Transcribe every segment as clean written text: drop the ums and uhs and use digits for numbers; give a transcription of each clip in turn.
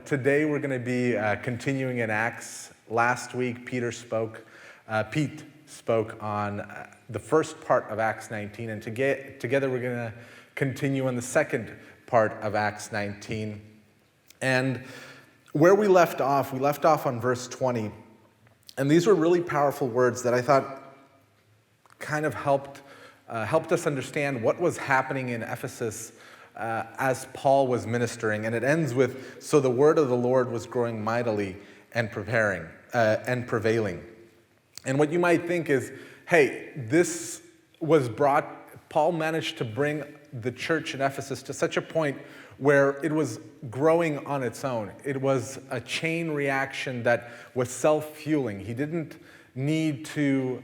Today we're going to be continuing in Acts. Last week Pete spoke on the first part of Acts 19, and together we're going to continue on the second part of Acts 19. And where we left off on verse 20, and these were really powerful words that I thought kind of helped us understand what was happening in Ephesus as Paul was ministering. And it ends with, "So the word of the Lord was growing mightily and prevailing." And what you might think is, hey, Paul managed to bring the church in Ephesus to such a point where it was growing on its own. It was a chain reaction that was self-fueling. He didn't need to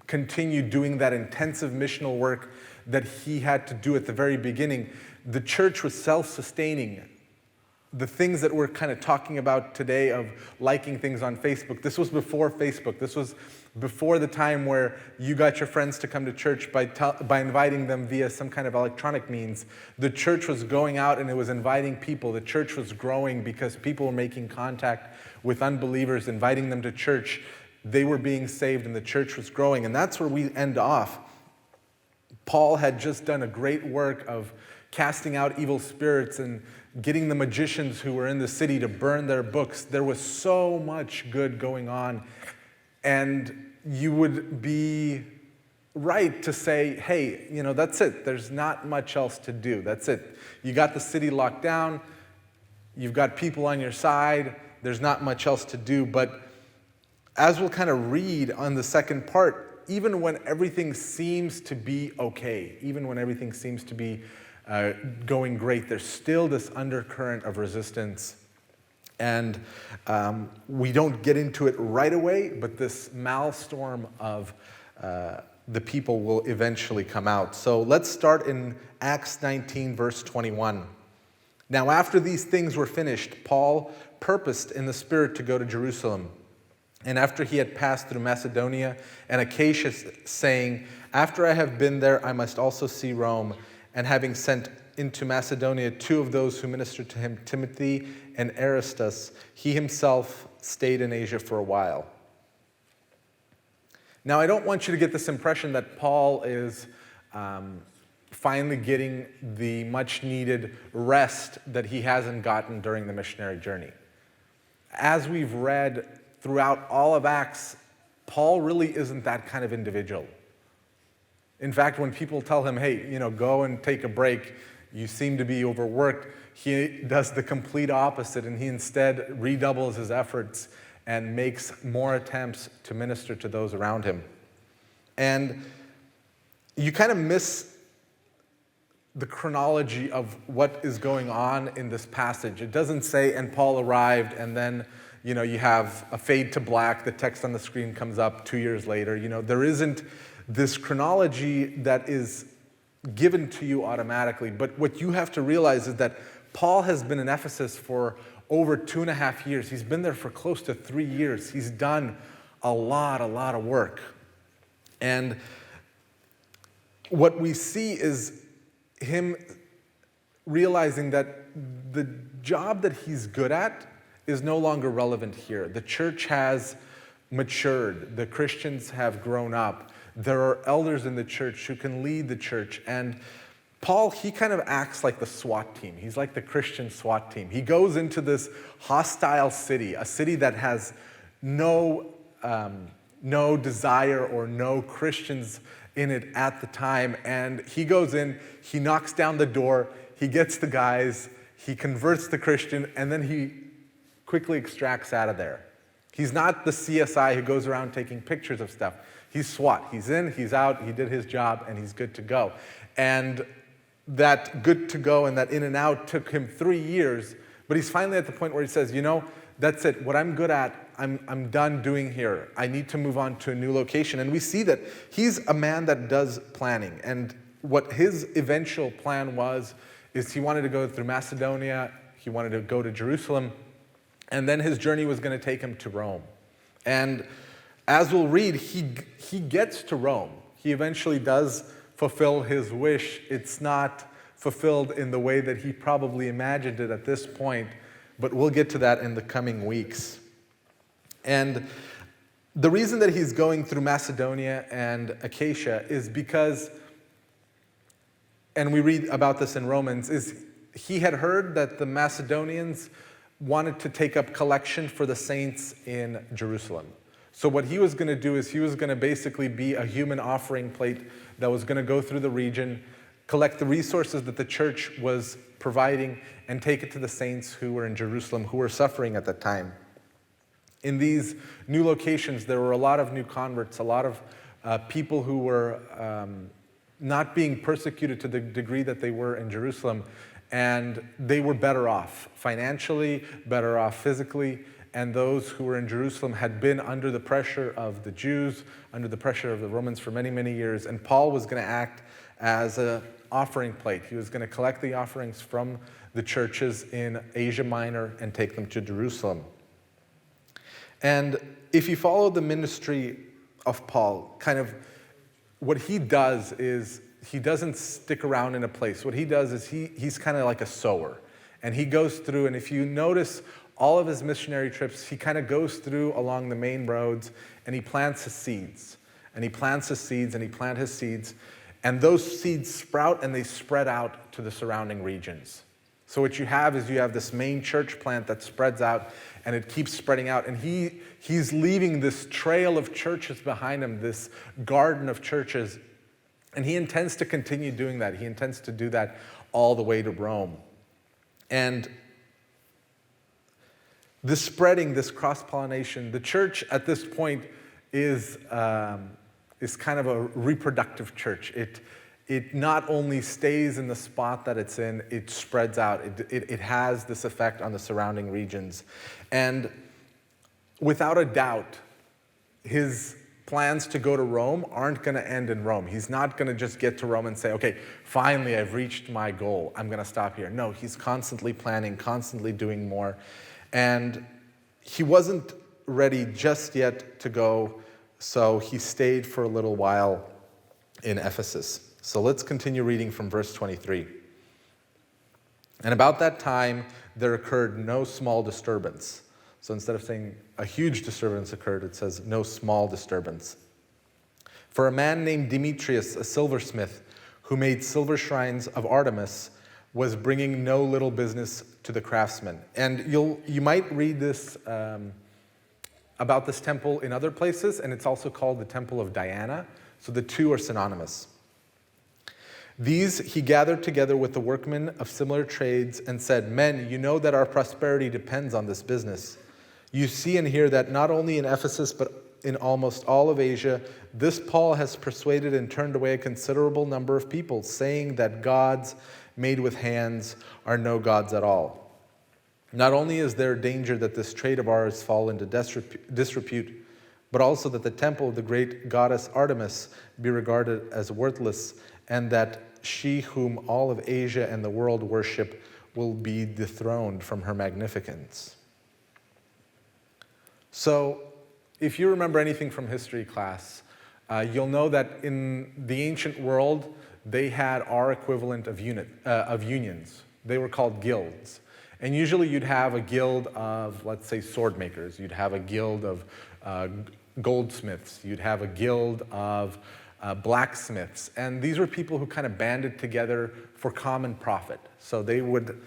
continue doing that intensive missional work that he had to do at the very beginning. The church was self-sustaining. The things that we're kind of talking about today of liking things on Facebook, this was before Facebook. This was before the time where you got your friends to come to church by inviting them via some kind of electronic means. The church was going out and it was inviting people. The church was growing because people were making contact with unbelievers, inviting them to church. They were being saved and the church was growing. And that's where we end off. Paul had just done a great work of casting out evil spirits and getting the magicians who were in the city to burn their books. There was so much good going on. And you would be right to say, hey, that's it. There's not much else to do. That's it. You got the city locked down. You've got people on your side. There's not much else to do. But as we'll kind of read on the second part, even when everything seems to be okay, even when everything seems to be going great, there's still this undercurrent of resistance. And we don't get into it right away, but this maelstrom of the people will eventually come out. So let's start in Acts 19, verse 21. "Now after these things were finished, Paul purposed in the Spirit to go to Jerusalem. And after he had passed through Macedonia and Achaia, saying, 'After I have been there, I must also see Rome.' And having sent into Macedonia two of those who ministered to him, Timothy and Aristus, he himself stayed in Asia for a while." Now, I don't want you to get this impression that Paul is finally getting the much-needed rest that he hasn't gotten during the missionary journey. As we've read throughout all of Acts, Paul really isn't that kind of individual. In fact, when people tell him, hey, go and take a break, you seem to be overworked, he does the complete opposite, and he instead redoubles his efforts and makes more attempts to minister to those around him. And you kind of miss the chronology of what is going on in this passage. It doesn't say, and Paul arrived, and then you have a fade to black, the text on the screen comes up 2 years later. There isn't this chronology that is given to you automatically. But what you have to realize is that Paul has been in Ephesus for over 2.5 years. He's been there for close to 3 years. He's done a lot of work. And what we see is him realizing that the job that he's good at is no longer relevant here. The church has matured. The Christians have grown up. There are elders in the church who can lead the church. And Paul, he kind of acts like the SWAT team. He's like the Christian SWAT team. He goes into this hostile city, a city that has no desire or no Christians in it at the time. And he goes in, he knocks down the door, he gets the guys, he converts the Christian, and then he quickly extracts out of there. He's not the CSI who goes around taking pictures of stuff. He's SWAT. He's in, he's out, he did his job, and he's good to go. And that good to go and that in and out took him 3 years, but he's finally at the point where he says, that's it. What I'm good at, I'm done doing here. I need to move on to a new location. And we see that he's a man that does planning. And what his eventual plan is he wanted to go through Macedonia, he wanted to go to Jerusalem, and then his journey was going to take him to Rome. And as we'll read, he gets to Rome. He eventually does fulfill his wish. It's not fulfilled in the way that he probably imagined it at this point. but we'll get to that in the coming weeks. And the reason that he's going through Macedonia and Achaia is because, and we read about this in Romans, is he had heard that the Macedonians wanted to take up collection for the saints in Jerusalem. So what he was going to do is he was going to basically be a human offering plate that was going to go through the region, collect the resources that the church was providing, and take it to the saints who were in Jerusalem, who were suffering at that time. In these new locations, there were a lot of new converts, a lot of people who were not being persecuted to the degree that they were in Jerusalem, and they were better off financially, better off physically, and those who were in Jerusalem had been under the pressure of the Jews, under the pressure of the Romans for many, many years, and Paul was going to act as an offering plate. He was going to collect the offerings from the churches in Asia Minor and take them to Jerusalem. And if you follow the ministry of Paul, kind of what he does is he doesn't stick around in a place. What he does is he's kind of like a sower. And he goes through, and if you notice all of his missionary trips, he kind of goes through along the main roads, and he plants his seeds. And he plants his seeds, and he plants his seeds. And those seeds sprout, and they spread out to the surrounding regions. So what you have is you have this main church plant that spreads out, and it keeps spreading out. And he's leaving this trail of churches behind him, this garden of churches. And he intends to continue doing that. He intends to do that all the way to Rome. And this spreading, this cross-pollination, the church at this point is kind of a reproductive church. It not only stays in the spot that it's in, it spreads out. It has this effect on the surrounding regions. And without a doubt, his plans to go to Rome aren't going to end in Rome. He's not going to just get to Rome and say, okay, finally I've reached my goal. I'm going to stop here. No, he's constantly planning, constantly doing more. And he wasn't ready just yet to go, so he stayed for a little while in Ephesus. So let's continue reading from verse 23. And about that time, there occurred no small disturbance. So instead of saying a huge disturbance occurred, it says no small disturbance. For a man named Demetrius, a silversmith, who made silver shrines of Artemis, was bringing no little business to the craftsmen. And you might read this about this temple in other places, and it's also called the Temple of Diana. So the two are synonymous. These he gathered together with the workmen of similar trades and said, "Men, you know that our prosperity depends on this business. You see and hear that not only in Ephesus, but in almost all of Asia, this Paul has persuaded and turned away a considerable number of people, saying that gods made with hands are no gods at all. Not only is there danger that this trade of ours fall into disrepute, but also that the temple of the great goddess Artemis be regarded as worthless, and that she whom all of Asia and the world worship will be dethroned from her magnificence." So, if you remember anything from history class, you'll know that in the ancient world, they had our equivalent of unions. They were called guilds. And usually you'd have a guild of, let's say, sword makers. You'd have a guild of goldsmiths. You'd have a guild of blacksmiths. And these were people who kind of banded together for common profit. So they would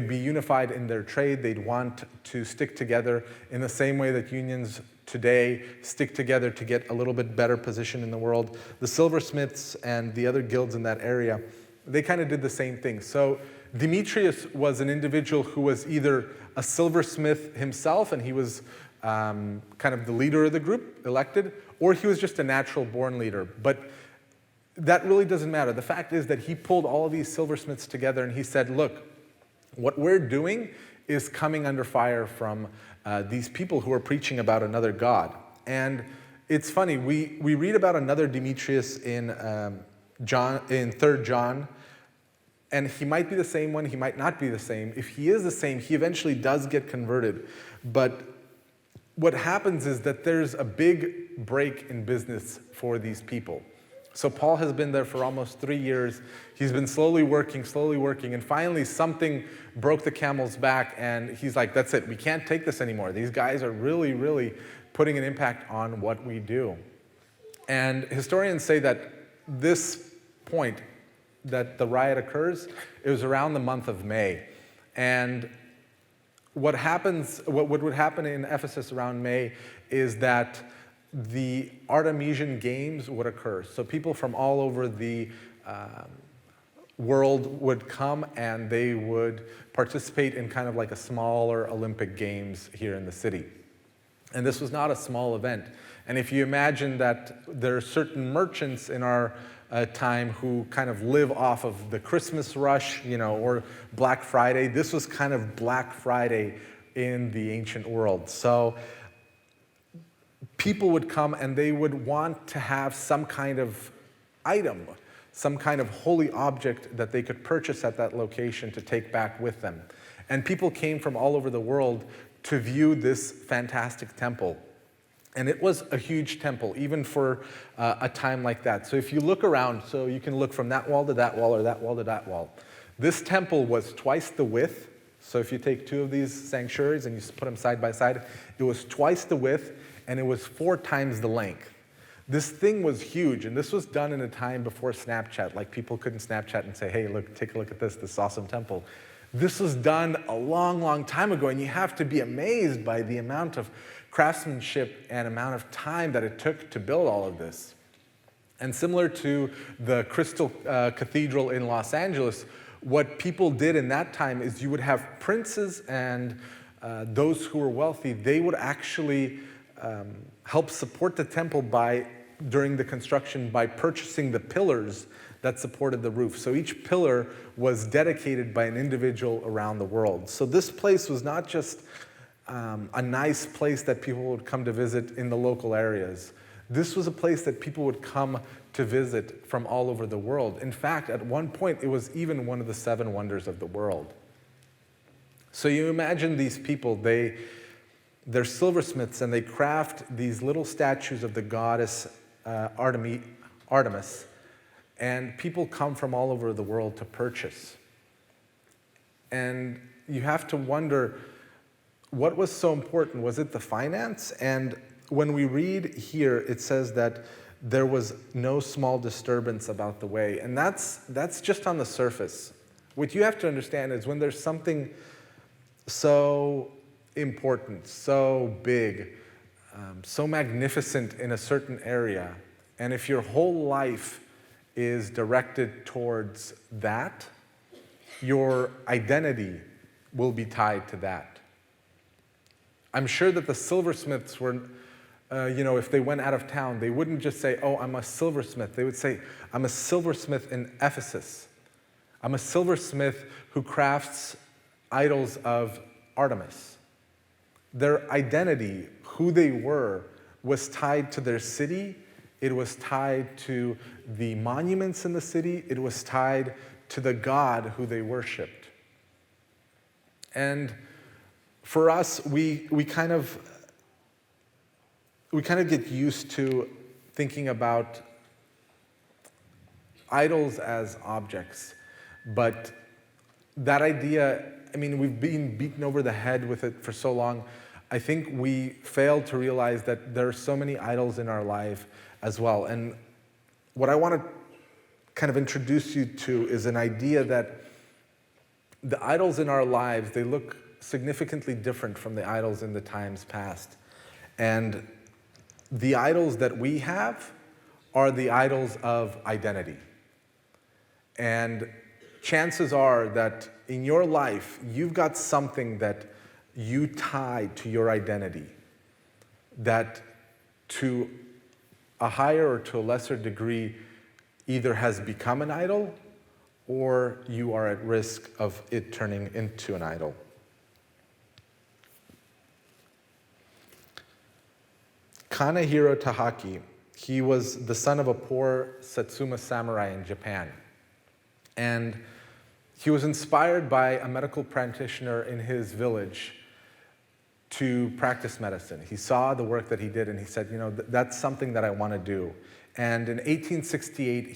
be unified in their trade. They'd want to stick together in the same way that unions today stick together to get a little bit better position in the world. The silversmiths and the other guilds in that area, they kind of did the same thing. So Demetrius was an individual who was either a silversmith himself, and he was kind of the leader of the group, elected, or he was just a natural-born leader. But that really doesn't matter. The fact is that he pulled all of these silversmiths together, and he said, look, what we're doing is coming under fire from these people who are preaching about another God. And it's funny, we read about another Demetrius in 3 John, and he might be the same one, he might not be the same. If he is the same, he eventually does get converted. But what happens is that there's a big break in business for these people. So Paul has been there for almost 3 years. He's been slowly working, and finally something broke the camel's back, and he's like, that's it, we can't take this anymore. These guys are really, really putting an impact on what we do. And historians say that this point that the riot occurs, it was around the month of May. And what would happen in Ephesus around May is that the Artemision Games would occur. So people from all over the world would come and they would participate in kind of like a smaller Olympic Games here in the city. And this was not a small event. And if you imagine that there are certain merchants in our time who kind of live off of the Christmas rush, or Black Friday, this was kind of Black Friday in the ancient world. So people would come and they would want to have some kind of item, some kind of holy object that they could purchase at that location to take back with them. And people came from all over the world to view this fantastic temple. And it was a huge temple, even for a time like that. So if you look around, so you can look from that wall to that wall or that wall to that wall. This temple was twice the width. So if you take two of these sanctuaries and you put them side by side, it was twice the width and it was 4 times the length. This thing was huge, and this was done in a time before Snapchat. Like, people couldn't Snapchat and say, hey, look, take a look at this awesome temple. This was done a long, long time ago, and you have to be amazed by the amount of craftsmanship and amount of time that it took to build all of this. And similar to the Crystal Cathedral in Los Angeles, what people did in that time is you would have princes and those who were wealthy, they would actually help support the temple during the construction by purchasing the pillars that supported the roof. So each pillar was dedicated by an individual around the world. So this place was not just a nice place that people would come to visit in the local areas. This was a place that people would come to visit from all over the world. In fact, at one point, it was even one of the 7 wonders of the world. So you imagine these people, they're silversmiths, and they craft these little statues of the goddess Artemis, and people come from all over the world to purchase. And you have to wonder, what was so important? Was it the finance? And when we read here, it says that there was no small disturbance about the way. And that's just on the surface. What you have to understand is when there's something so important, so big, so magnificent in a certain area, and if your whole life is directed towards that, your identity will be tied to that. I'm sure that the silversmiths were, if they went out of town, they wouldn't just say, oh, I'm a silversmith. They would say, I'm a silversmith in Ephesus. I'm a silversmith who crafts idols of Artemis. Their identity, who they were, was tied to their city. It was tied to the monuments in the city. It was tied to the God who they worshipped. And for us, we kind of get used to thinking about idols as objects. But that idea, we've been beaten over the head with it for so long. I think we fail to realize that there are so many idols in our life as well. And what I want to kind of introduce you to is an idea that the idols in our lives, they look significantly different from the idols in the times past. And the idols that we have are the idols of identity. And chances are that in your life, you've got something that you tie to your identity that to a higher or to a lesser degree either has become an idol or you are at risk of it turning into an idol. Kanehiro Tahaki, he was the son of a poor Satsuma samurai in Japan. And he was inspired by a medical practitioner in his village to practice medicine. He saw the work that he did and he said, that's something that I want to do. And in 1868,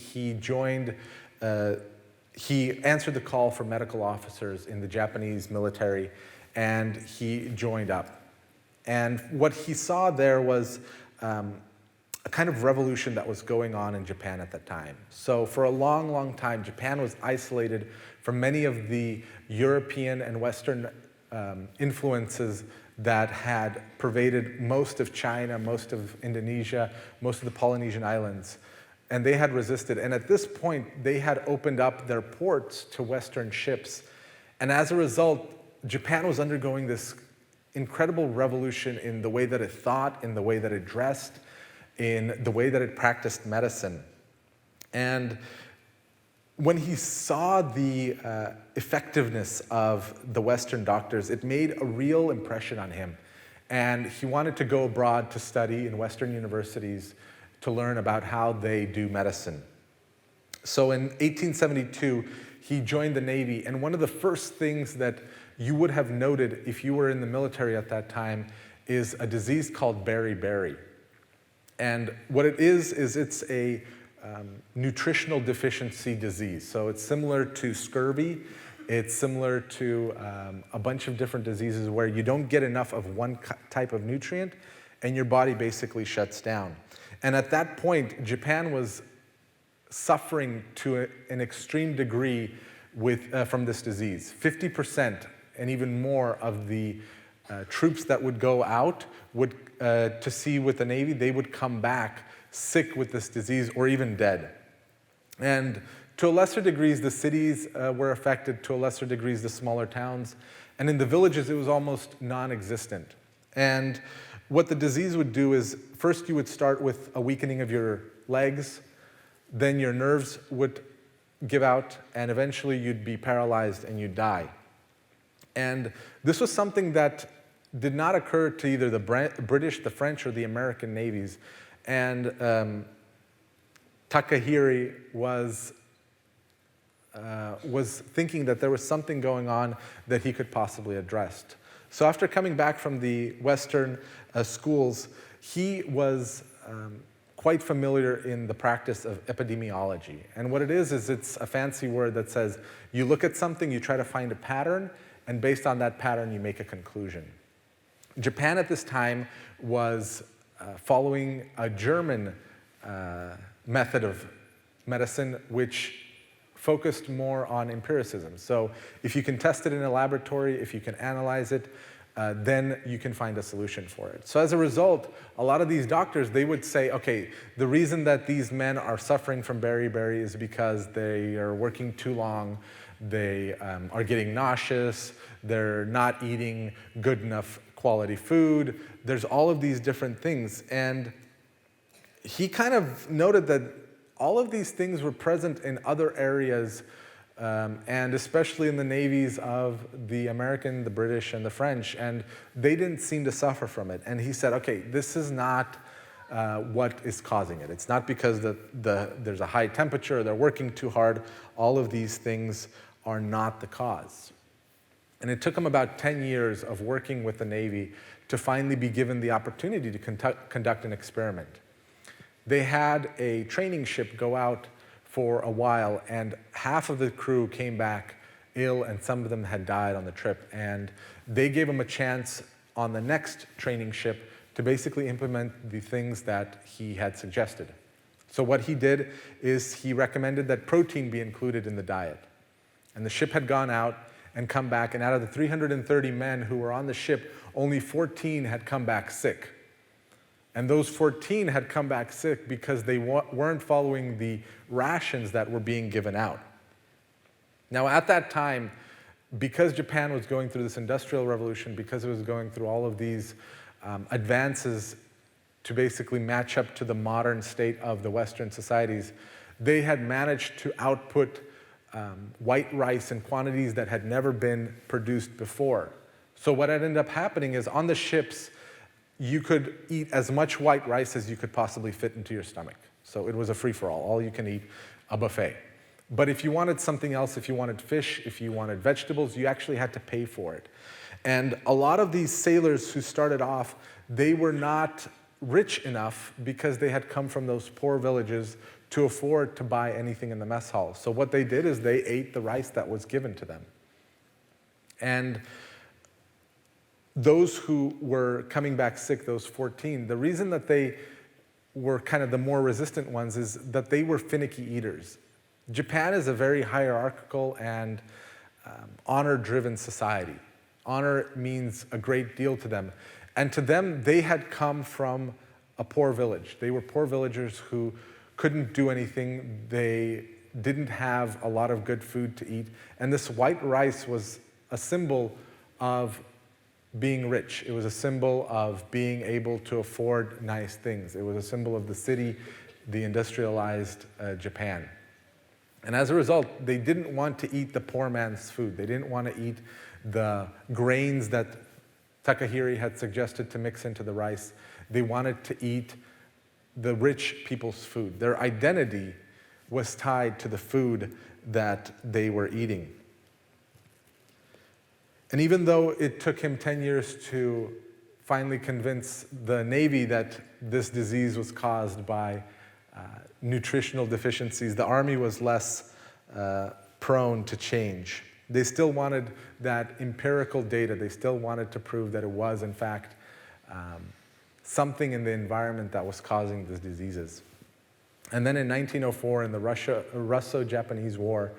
he answered the call for medical officers in the Japanese military, and he joined up. And what he saw there was a kind of revolution that was going on in Japan at that time. So for a long, long time, Japan was isolated from many of the European and Western influences that had pervaded most of China, most of Indonesia, most of the Polynesian islands. And they had resisted. And at this point, they had opened up their ports to Western ships. And as a result, Japan was undergoing this incredible revolution in the way that it thought, in the way that it dressed, in the way that it practiced medicine. And when he saw the effectiveness of the Western doctors, it made a real impression on him. And he wanted to go abroad to study in Western universities to learn about how they do medicine. So in 1872, he joined the Navy, and one of the first things that you would have noted if you were in the military at that time is a disease called beriberi. And what it is it's a nutritional deficiency disease. So it's similar to scurvy. It's similar to a bunch of different diseases where you don't get enough of one type of nutrient, and your body basically shuts down. And at that point, Japan was suffering to an extreme degree from this disease. 50% and even more of the troops that would go out to sea with the Navy, they would come back sick with this disease or even dead. And to a lesser degrees, the cities were affected, to a lesser degrees, the smaller towns. And in the villages, it was almost non-existent. And what the disease would do is, first you would start with a weakening of your legs, then your nerves would give out, and eventually you'd be paralyzed and you'd die. And this was something that did not occur to either the British, the French, or the American navies. And Takahiri was thinking that there was something going on that he could possibly address. So after coming back from the Western schools, he was quite familiar in the practice of epidemiology. And what it is it's a fancy word that says you look at something, you try to find a pattern, and based on that pattern, you make a conclusion. Japan at this time was following a German method of medicine, which focused more on empiricism. So if you can test it in a laboratory, if you can analyze it, then you can find a solution for it. So as a result, a lot of these doctors, they would say, okay, the reason that these men are suffering from beriberi is because they are working too long, they are getting nauseous, they're not eating good enough quality food. There's all of these different things. And he kind of noted that all of these things were present in other areas, and especially in the navies of the American, the British, and the French, and they didn't seem to suffer from it. And he said, okay, this is not what is causing it. It's not because there's a high temperature, or they're working too hard. All of these things are not the cause. And it took him about 10 years of working with the Navy to finally be given the opportunity to conduct an experiment. They had a training ship go out for a while, and half of the crew came back ill, and some of them had died on the trip. And they gave him a chance on the next training ship to basically implement the things that he had suggested. So what he did is he recommended that protein be included in the diet. And the ship had gone out and come back, and out of the 330 men who were on the ship, only 14 had come back sick. And those 14 had come back sick because they weren't following the rations that were being given out. Now, at that time, because Japan was going through this industrial revolution, because it was going through all of these advances to basically match up to the modern state of the Western societies, they had managed to output white rice in quantities that had never been produced before. So what had ended up happening is on the ships, you could eat as much white rice as you could possibly fit into your stomach. So it was a free-for-all, all you can eat, a buffet. But if you wanted something else, if you wanted fish, if you wanted vegetables, you actually had to pay for it. And a lot of these sailors who started off, they were not rich enough because they had come from those poor villages to afford to buy anything in the mess hall. So what they did is they ate the rice that was given to them. And those who were coming back sick, those 14, the reason that they were kind of the more resistant ones is that they were finicky eaters. Japan is a very hierarchical and honor-driven society. Honor means a great deal to them. And to them, they had come from a poor village. They were poor villagers who couldn't do anything. They didn't have a lot of good food to eat. And this white rice was a symbol of being rich. It was a symbol of being able to afford nice things. It was a symbol of the city, the industrialized Japan. And as a result, they didn't want to eat the poor man's food. They didn't want to eat the grains that Takahiri had suggested to mix into the rice. They wanted to eat the rich people's food. Their identity was tied to the food that they were eating. And even though it took him 10 years to finally convince the Navy that this disease was caused by nutritional deficiencies, the Army was less prone to change. They still wanted that empirical data. They still wanted to prove that it was, in fact, something in the environment that was causing these diseases. And then in 1904, in the Russo-Japanese War,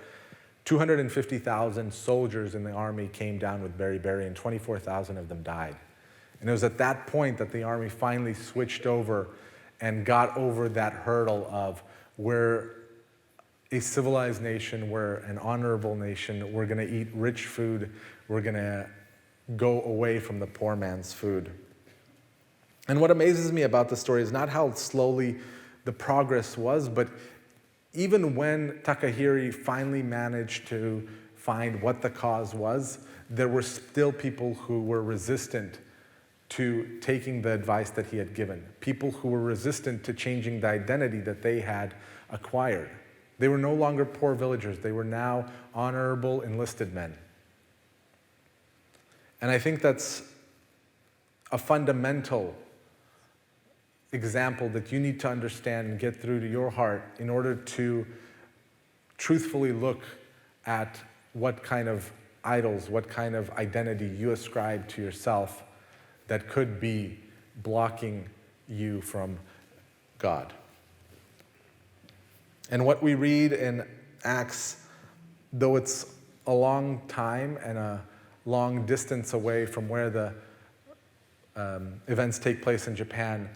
250,000 soldiers in the army came down with beriberi, and 24,000 of them died. And it was at that point that the army finally switched over and got over that hurdle of we're a civilized nation, we're an honorable nation, we're going to eat rich food, we're going to go away from the poor man's food. And what amazes me about the story is not how slowly the progress was, but even when Takahiri finally managed to find what the cause was, there were still people who were resistant to taking the advice that he had given, people who were resistant to changing the identity that they had acquired. They were no longer poor villagers. They were now honorable enlisted men. And I think that's a fundamental example that you need to understand and get through to your heart in order to truthfully look at what kind of idols, what kind of identity you ascribe to yourself that could be blocking you from God. And what we read in Acts, though it's a long time and a long distance away from where the events take place in Japan,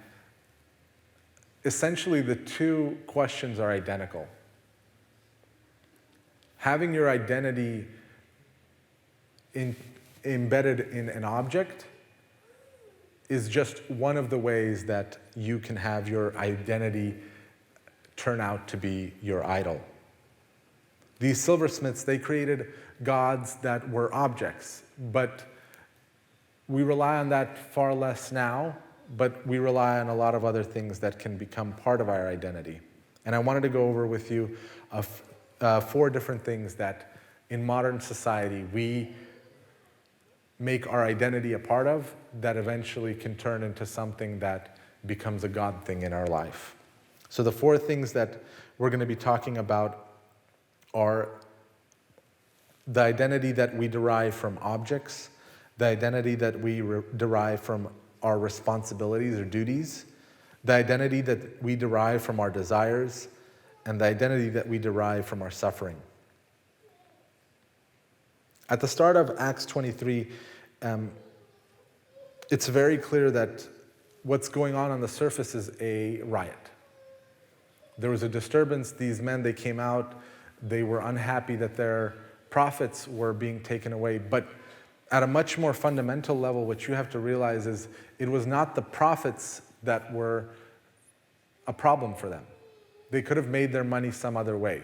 essentially the two questions are identical. Having your identity embedded in an object is just one of the ways that you can have your identity turn out to be your idol. These silversmiths, they created gods that were objects, but we rely on that far less now, but we rely on a lot of other things that can become part of our identity. And I wanted to go over with you 4 different things that in modern society we make our identity a part of that eventually can turn into something that becomes a God thing in our life. So the 4 things that we're going to be talking about are the identity that we derive from objects, the identity that we derive from our responsibilities or duties, the identity that we derive from our desires, and the identity that we derive from our suffering. At the start of Acts 23, it's very clear that what's going on the surface is a riot. There was a disturbance. These men, they came out. They were unhappy that their prophets were being taken away. But at a much more fundamental level, what you have to realize is it was not the prophets that were a problem for them. They could have made their money some other way.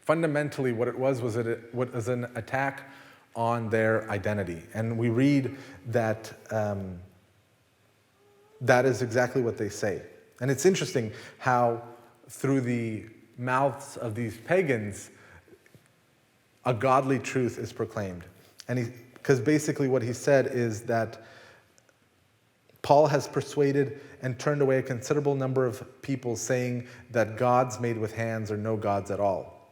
Fundamentally, what it was an attack on their identity. And we read that that is exactly what they say. And it's interesting how through the mouths of these pagans, a godly truth is proclaimed. And because basically what he said is that Paul has persuaded and turned away a considerable number of people, saying that gods made with hands are no gods at all.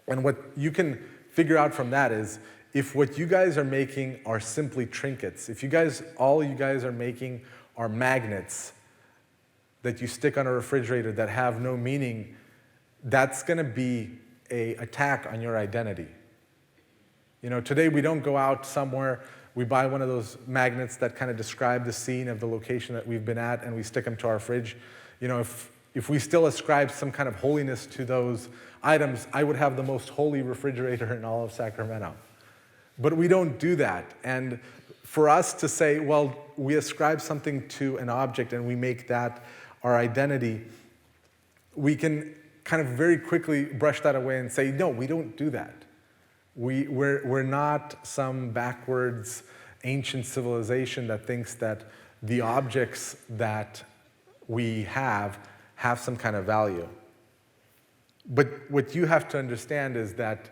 And what you can figure out from that is, if what you guys are making are simply trinkets, if all you guys are making are magnets that you stick on a refrigerator that have no meaning, that's going to be an attack on your identity. Today we don't go out somewhere, we buy one of those magnets that kind of describe the scene of the location that we've been at, and we stick them to our fridge. If we still ascribe some kind of holiness to those items, I would have the most holy refrigerator in all of Sacramento. But we don't do that. And for us to say, well, we ascribe something to an object and we make that our identity, we can kind of very quickly brush that away and say, no, we don't do that. We're not some backwards ancient civilization that thinks that the objects that we have some kind of value. But what you have to understand is that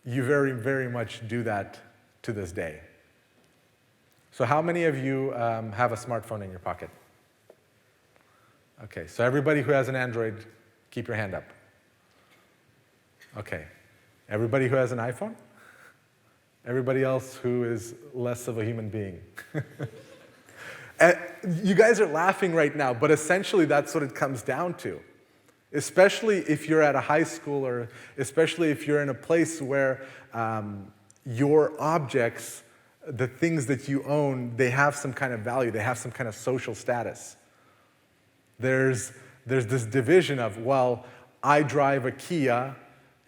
you very, very much do that to this day. So how many of you have a smartphone in your pocket? Okay, so everybody who has an Android, keep your hand up. Okay. Everybody who has an iPhone? Everybody else who is less of a human being? You guys are laughing right now, but essentially that's what it comes down to. Especially if you're at a high school, or especially if you're in a place where your objects, the things that you own, they have some kind of value, they have some kind of social status. There's this division of, well, I drive a Kia,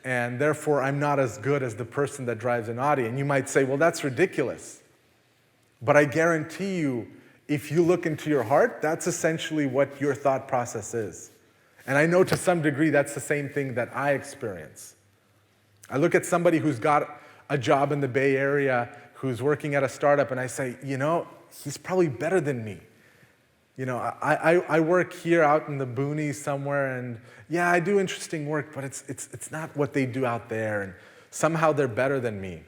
and therefore I'm not as good as the person that drives an Audi. And you might say, well, that's ridiculous. But I guarantee you, if you look into your heart, that's essentially what your thought process is. And I know to some degree that's the same thing that I experience. I look at somebody who's got a job in the Bay Area, who's working at a startup, and I say, he's probably better than me. I work here out in the boonies somewhere, and yeah, I do interesting work, but it's not what they do out there, and somehow they're better than me.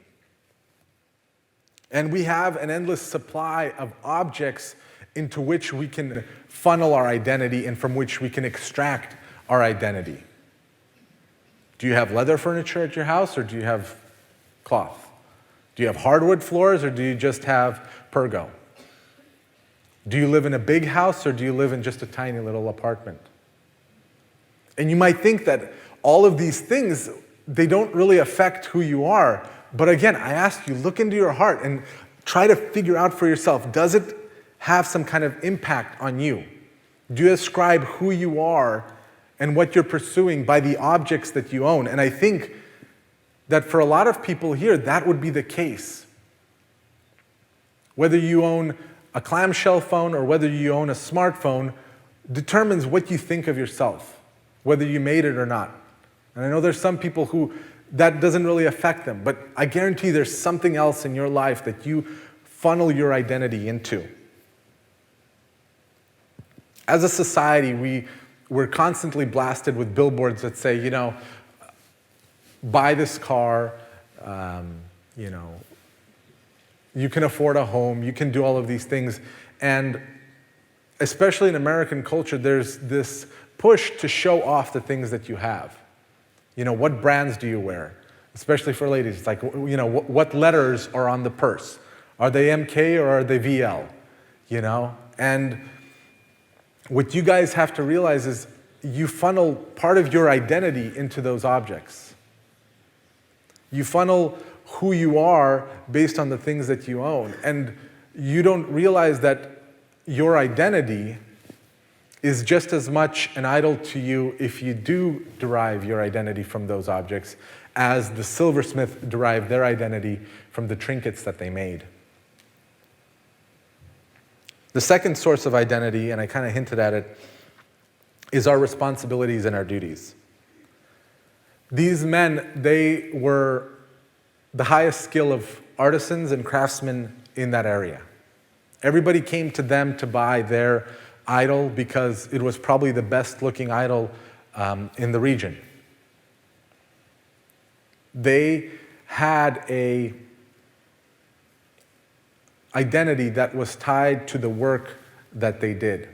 And we have an endless supply of objects into which we can funnel our identity and from which we can extract our identity. Do you have leather furniture at your house, or do you have cloth? Do you have hardwood floors, or do you just have Pergo? Do you live in a big house, or do you live in just a tiny little apartment? And you might think that all of these things, they don't really affect who you are. But again, I ask you, look into your heart and try to figure out for yourself, does it have some kind of impact on you? Do you ascribe who you are and what you're pursuing by the objects that you own? And I think that for a lot of people here, that would be the case. Whether you own a clamshell phone or whether you own a smartphone determines what you think of yourself, whether you made it or not. And I know there's some people who that doesn't really affect them, but I guarantee there's something else in your life that you funnel your identity into. As a society, we're constantly blasted with billboards that say, buy this car, you can afford a home, you can do all of these things. And especially in American culture, there's this push to show off the things that you have. What brands do you wear? Especially for ladies, it's like, what letters are on the purse? Are they MK or are they VL? And what you guys have to realize is you funnel part of your identity into those objects. You funnel who you are based on the things that you own. And you don't realize that your identity is just as much an idol to you if you do derive your identity from those objects as the silversmith derived their identity from the trinkets that they made. The second source of identity, and I kind of hinted at it, is our responsibilities and our duties. These men, they were the highest skill of artisans and craftsmen in that area. Everybody came to them to buy their idol because it was probably the best looking idol in the region. They had a identity that was tied to the work that they did.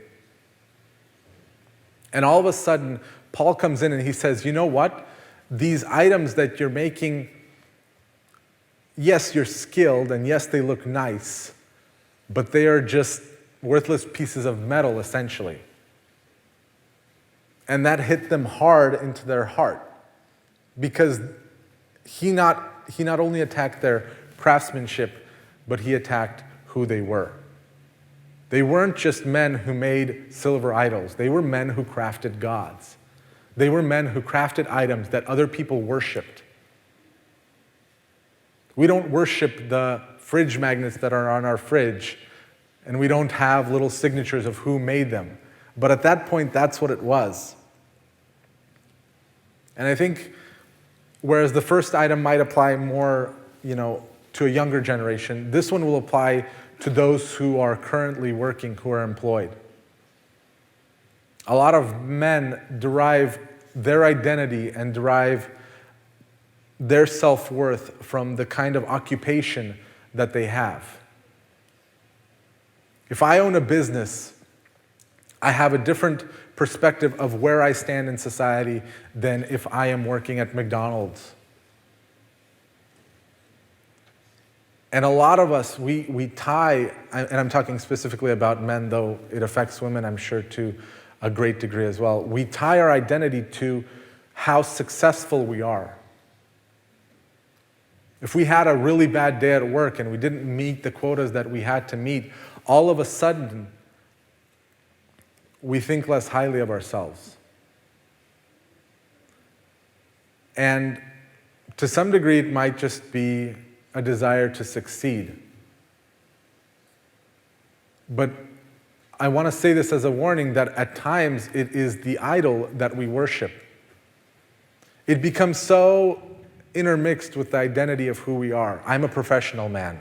And all of a sudden, Paul comes in and he says, you know what? These items that you're making, yes, you're skilled, and yes, they look nice, but they are just worthless pieces of metal, essentially. And that hit them hard into their heart, because he not only attacked their craftsmanship, but he attacked who they were. They weren't just men who made silver idols. They were men who crafted gods. They were men who crafted items that other people worshipped. We don't worship the fridge magnets that are on our fridge, and we don't have little signatures of who made them. But at that point, that's what it was. And I think whereas the first item might apply more, to a younger generation, this one will apply to those who are currently working, who are employed. A lot of men derive their identity and derive their self-worth from the kind of occupation that they have. If I own a business, I have a different perspective of where I stand in society than if I am working at McDonald's. And a lot of us, we tie, and I'm talking specifically about men, though it affects women, I'm sure, to a great degree as well. We tie our identity to how successful we are. If we had a really bad day at work and we didn't meet the quotas that we had to meet, all of a sudden, we think less highly of ourselves. And to some degree, it might just be a desire to succeed. But I want to say this as a warning that at times it is the idol that we worship. It becomes so intermixed with the identity of who we are. I'm a professional man.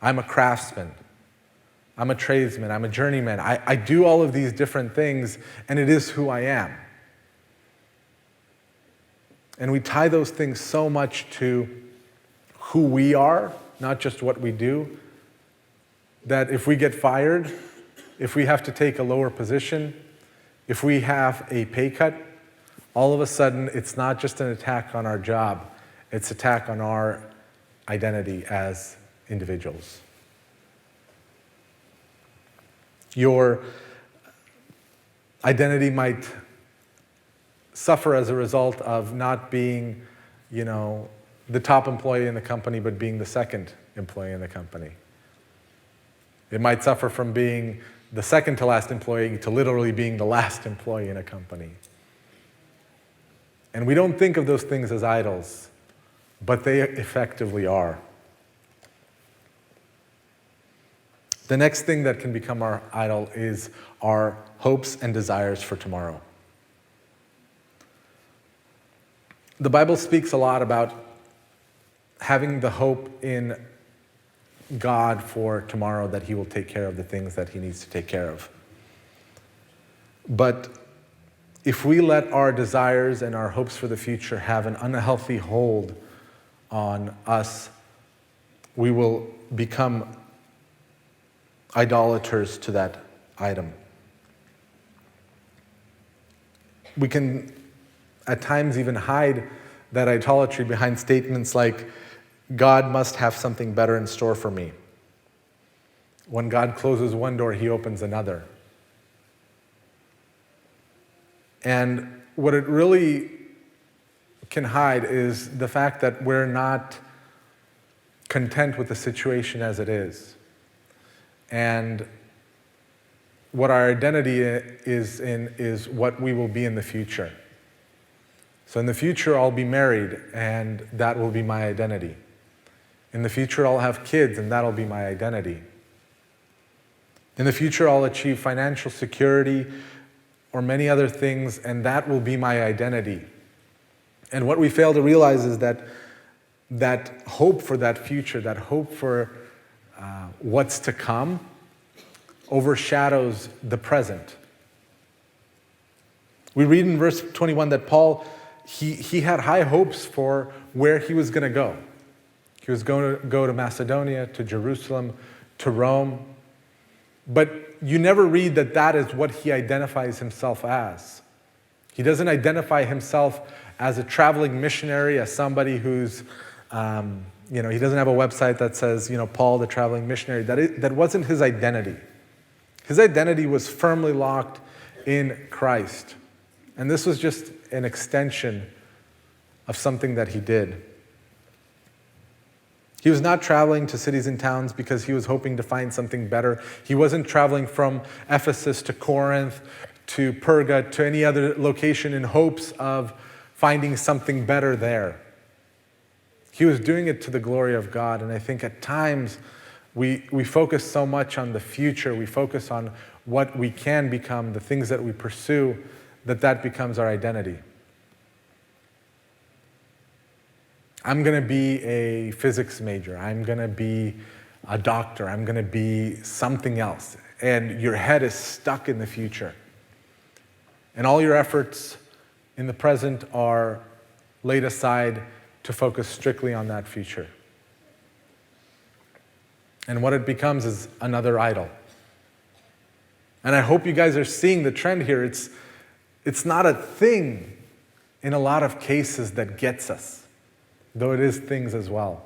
I'm a craftsman. I'm a tradesman. I'm a journeyman. I do all of these different things, and it is who I am. And we tie those things so much to who we are, not just what we do, that if we get fired, if we have to take a lower position, if we have a pay cut, all of a sudden it's not just an attack on our job, it's an attack on our identity as individuals. Your identity might suffer as a result of not being, the top employee in the company, but being the second employee in the company. It might suffer from being the second to last employee to literally being the last employee in a company. And we don't think of those things as idols, but they effectively are. The next thing that can become our idol is our hopes and desires for tomorrow. The Bible speaks a lot about having the hope in God for tomorrow, that He will take care of the things that He needs to take care of. But if we let our desires and our hopes for the future have an unhealthy hold on us, we will become idolaters to that item. We can at times even hide that idolatry behind statements like, God must have something better in store for me. When God closes one door, He opens another. And what it really can hide is the fact that we're not content with the situation as it is. And what our identity is in is what we will be in the future. So in the future, I'll be married, and that will be my identity. In the future, I'll have kids, and that'll be my identity. In the future, I'll achieve financial security or many other things, and that will be my identity. And what we fail to realize is that hope for that future, that hope for what's to come, overshadows the present. We read in verse 21 that Paul, he had high hopes for where he was going to go. He was going to go to Macedonia, to Jerusalem, to Rome. But you never read that that is what he identifies himself as. He doesn't identify himself as a traveling missionary, as somebody who's, he doesn't have a website that says, Paul the traveling missionary. That wasn't his identity. His identity was firmly locked in Christ. And this was just an extension of something that he did. He was not traveling to cities and towns because he was hoping to find something better. He wasn't traveling from Ephesus to Corinth to Perga to any other location in hopes of finding something better there. He was doing it to the glory of God. And I think at times we focus so much on the future, we focus on what we can become, the things that we pursue, that becomes our identity. I'm going to be a physics major. I'm going to be a doctor. I'm going to be something else. And your head is stuck in the future. And all your efforts in the present are laid aside to focus strictly on that future. And what it becomes is another idol. And I hope you guys are seeing the trend here. It's not a thing in a lot of cases that gets us, though it is things as well.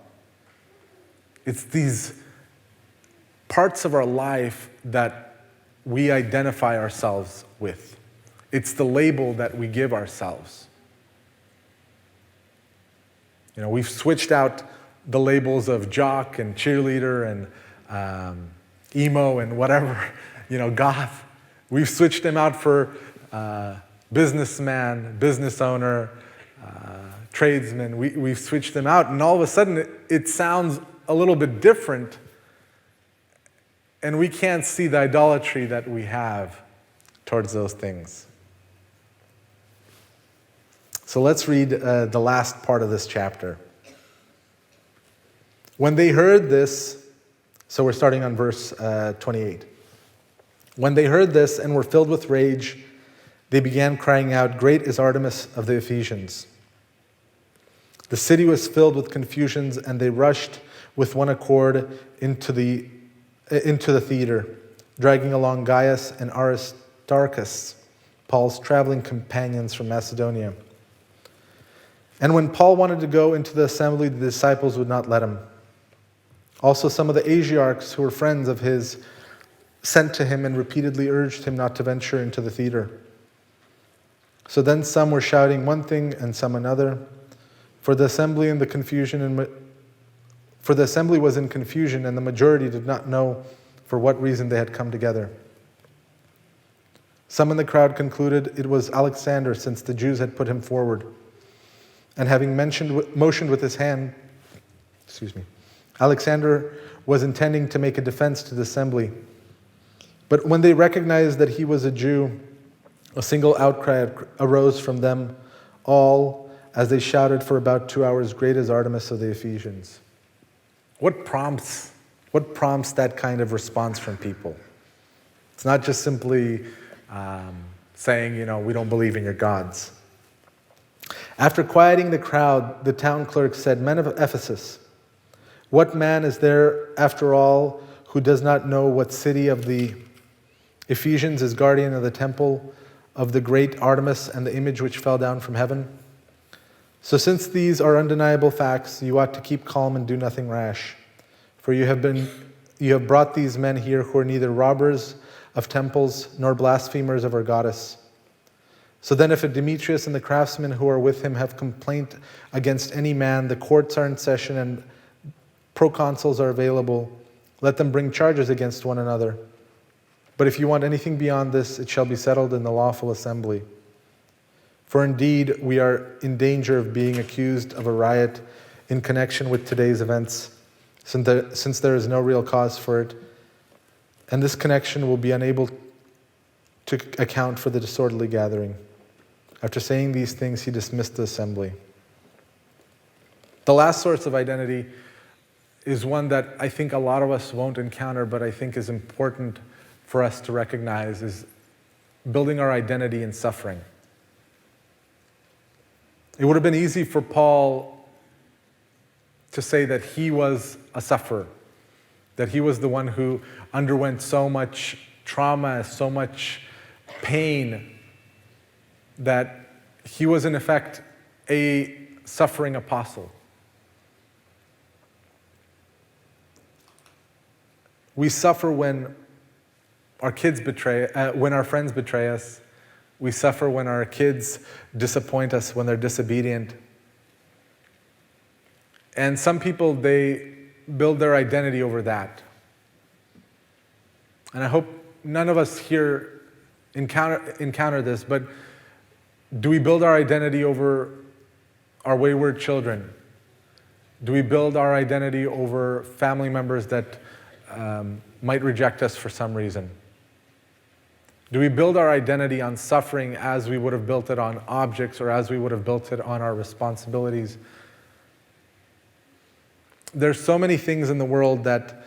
It's these parts of our life that we identify ourselves with. It's the label that we give ourselves. We've switched out the labels of jock and cheerleader and emo and whatever, goth. We've switched them out for businessman, business owner, tradesman. We've switched them out, and all of a sudden it sounds a little bit different, and we can't see the idolatry that we have towards those things. So let's read the last part of this chapter. When they heard this, so we're starting on verse 28. When they heard this and were filled with rage, they began crying out, "Great is Artemis of the Ephesians." The city was filled with confusions, and they rushed with one accord into the theater, dragging along Gaius and Aristarchus, Paul's traveling companions from Macedonia. And when Paul wanted to go into the assembly, the disciples would not let him. Also some of the Asiarchs, who were friends of his, sent to him and repeatedly urged him not to venture into the theater. So then some were shouting one thing and some another, for the assembly was in confusion, and the majority did not know for what reason they had come together. Some in the crowd concluded it was Alexander, since the Jews had put him forward. And having motioned with his hand, Alexander was intending to make a defense to the assembly. But when they recognized that he was a Jew, a single outcry arose from them all as they shouted for about 2 hours, "Great is Artemis of the Ephesians." What prompts that kind of response from people? It's not just simply saying, we don't believe in your gods. After quieting the crowd, the town clerk said, "Men of Ephesus, what man is there, after all, who does not know what city of the Ephesians is guardian of the temple of the great Artemis and the image which fell down from heaven? So since these are undeniable facts, you ought to keep calm and do nothing rash. For you have brought these men here who are neither robbers of temples nor blasphemers of our goddess. So then if a Demetrius and the craftsmen who are with him have complaint against any man, the courts are in session and proconsuls are available. Let them bring charges against one another. But if you want anything beyond this, it shall be settled in the lawful assembly. For indeed, we are in danger of being accused of a riot in connection with today's events, since there is no real cause for it, and this connection will be unable to account for the disorderly gathering." After saying these things, he dismissed the assembly. The last source of identity is one that I think a lot of us won't encounter, but I think is important for us to recognize, is building our identity in suffering. It would have been easy for Paul to say that he was a sufferer, that he was the one who underwent so much trauma, so much pain, that he was in effect a suffering apostle. We suffer when our kids when our friends betray us. We suffer when our kids disappoint us, when they're disobedient. And some people, they build their identity over that. And I hope none of us here encounter this, but do we build our identity over our wayward children? Do we build our identity over family members that might reject us for some reason? Do we build our identity on suffering as we would have built it on objects or as we would have built it on our responsibilities? There's so many things in the world that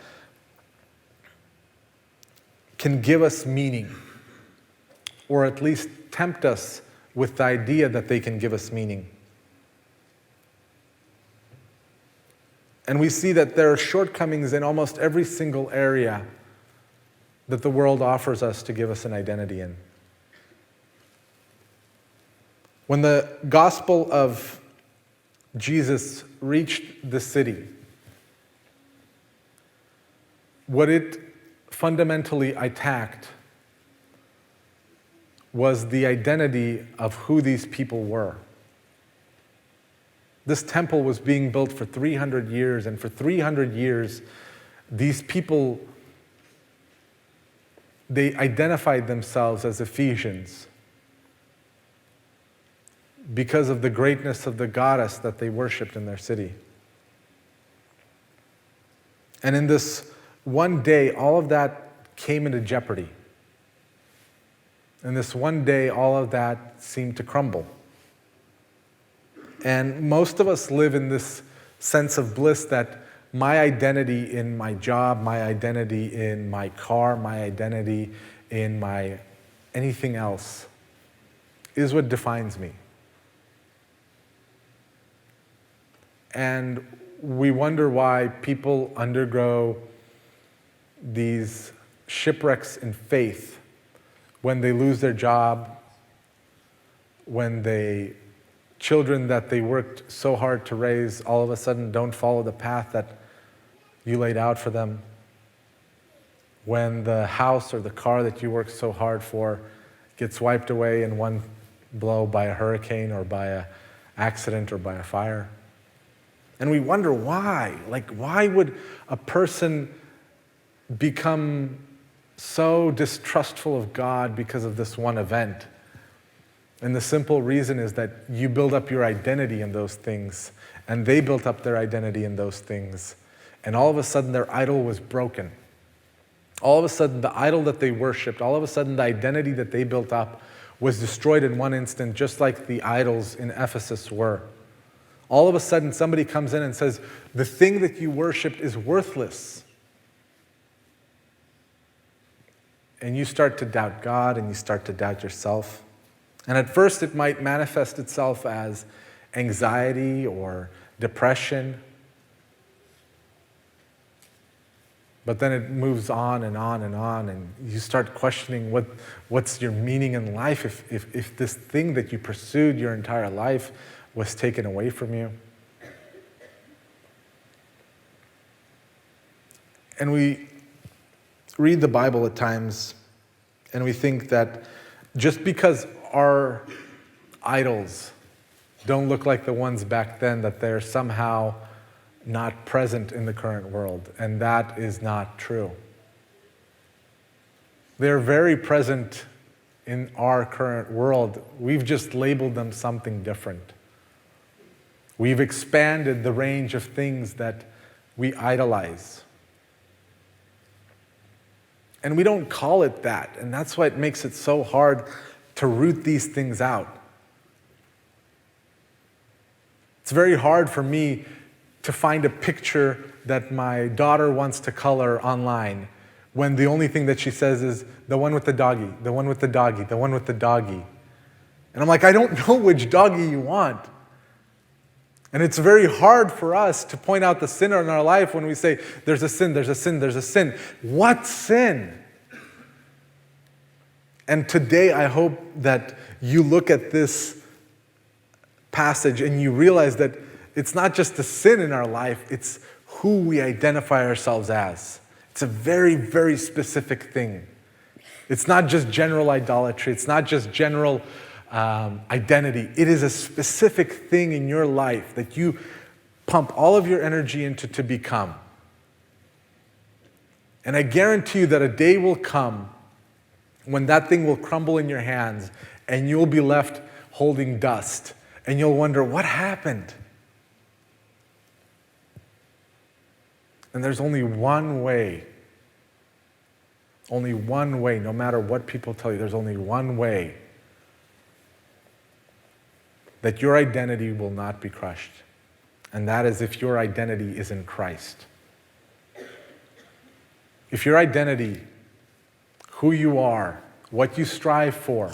can give us meaning, or at least tempt us with the idea that they can give us meaning. And we see that there are shortcomings in almost every single area that the world offers us to give us an identity in. When the gospel of Jesus reached the city, what it fundamentally attacked was the identity of who these people were. This temple was being built for 300 years, and for 300 years, these people, they identified themselves as Ephesians because of the greatness of the goddess that they worshipped in their city. And in this one day, all of that came into jeopardy. And this one day, all of that seemed to crumble. And most of us live in this sense of bliss that my identity in my job, my identity in my car, my identity in my anything else is what defines me. And we wonder why people undergo these shipwrecks in faith when they lose their job, when children that they worked so hard to raise all of a sudden don't follow the path that you laid out for them, when the house or the car that you worked so hard for gets wiped away in one blow by a hurricane or by an accident or by a fire. And we wonder why. Like, why would a person become so distrustful of God because of this one event? And the simple reason is that you build up your identity in those things, and they built up their identity in those things. And all of a sudden, their idol was broken. All of a sudden, the idol that they worshipped, all of a sudden, the identity that they built up was destroyed in one instant, just like the idols in Ephesus were. All of a sudden, somebody comes in and says, the thing that you worshipped is worthless. And you start to doubt God, and you start to doubt yourself. And at first, it might manifest itself as anxiety or depression. But then it moves on and on and on, and you start questioning what's your meaning in life if this thing that you pursued your entire life was taken away from you. And we read the Bible at times, and we think that just because our idols don't look like the ones back then, that they're somehow not present in the current world, and that is not true. They're very present in our current world. We've just labeled them something different. We've expanded the range of things that we idolize. And we don't call it that, and that's why it makes it so hard to root these things out. It's very hard for me to find a picture that my daughter wants to color online when the only thing that she says is the one with the doggy, the one with the doggy, the one with the doggy. And I'm like, I don't know which doggy you want. And it's very hard for us to point out the sin in our life when we say, there's a sin, there's a sin, there's a sin. What sin? And today, I hope that you look at this passage and you realize that it's not just the sin in our life, it's who we identify ourselves as. It's a very, very specific thing. It's not just general idolatry. It's not just general identity. It is a specific thing in your life that you pump all of your energy into to become. And I guarantee you that a day will come when that thing will crumble in your hands and you'll be left holding dust. And you'll wonder, what happened? And there's only one way. Only one way, no matter what people tell you, there's only one way that your identity will not be crushed. And that is if your identity is in Christ. If your identity, who you are, what you strive for,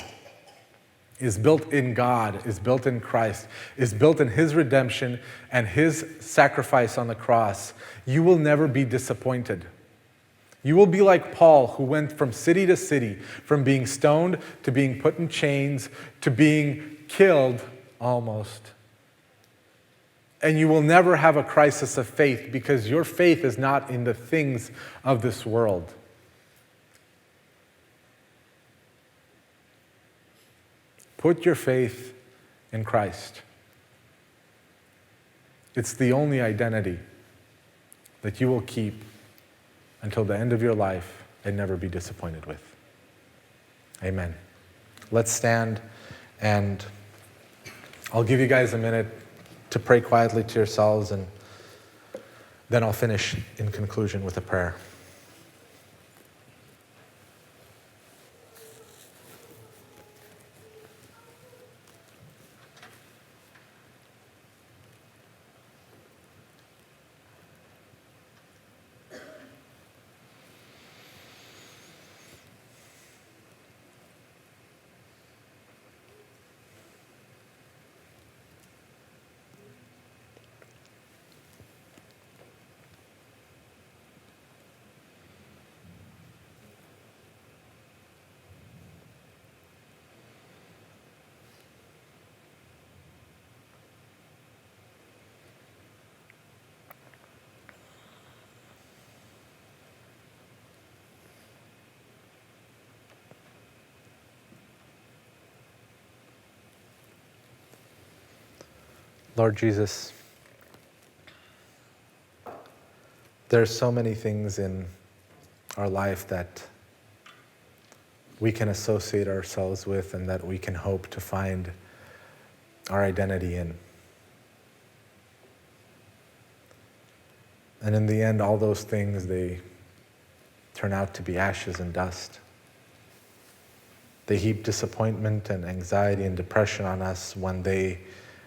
is built in God, is built in Christ, is built in His redemption and His sacrifice on the cross, you will never be disappointed. You will be like Paul, who went from city to city, from being stoned to being put in chains to being killed almost. And you will never have a crisis of faith because your faith is not in the things of this world. Put your faith in Christ. It's the only identity that you will keep until the end of your life and never be disappointed with. Amen. Let's stand, and I'll give you guys a minute to pray quietly to yourselves, and then I'll finish in conclusion with a prayer. Lord Jesus, there are so many things in our life that we can associate ourselves with and that we can hope to find our identity in. And in the end, all those things, they turn out to be ashes and dust. They heap disappointment and anxiety and depression on us when they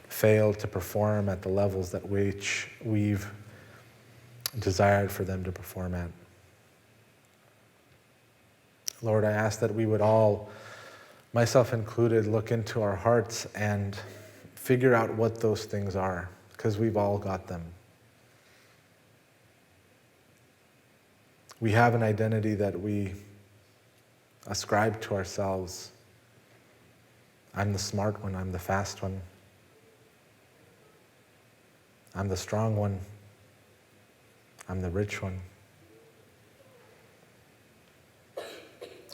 fail to perform at the levels that which we've desired for them to perform at. Lord, I ask that we would all, myself included, look into our hearts and figure out what those things are, because we've all got them. We have an identity that we ascribe to ourselves. I'm the smart one, I'm the fast one. I'm the strong one. I'm the rich one.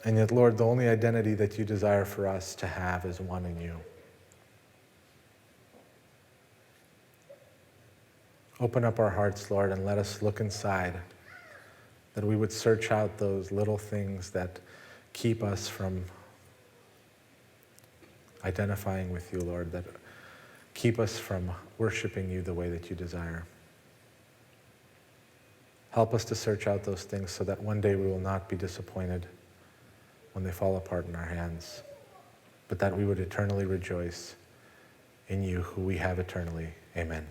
And yet, Lord, the only identity that you desire for us to have is one in you. Open up our hearts, Lord, and let us look inside, that we would search out those little things that keep us from identifying with you, Lord, that keep us from worshiping you the way that you desire. Help us to search out those things so that one day we will not be disappointed when they fall apart in our hands, but that we would eternally rejoice in you, who we have eternally. Amen.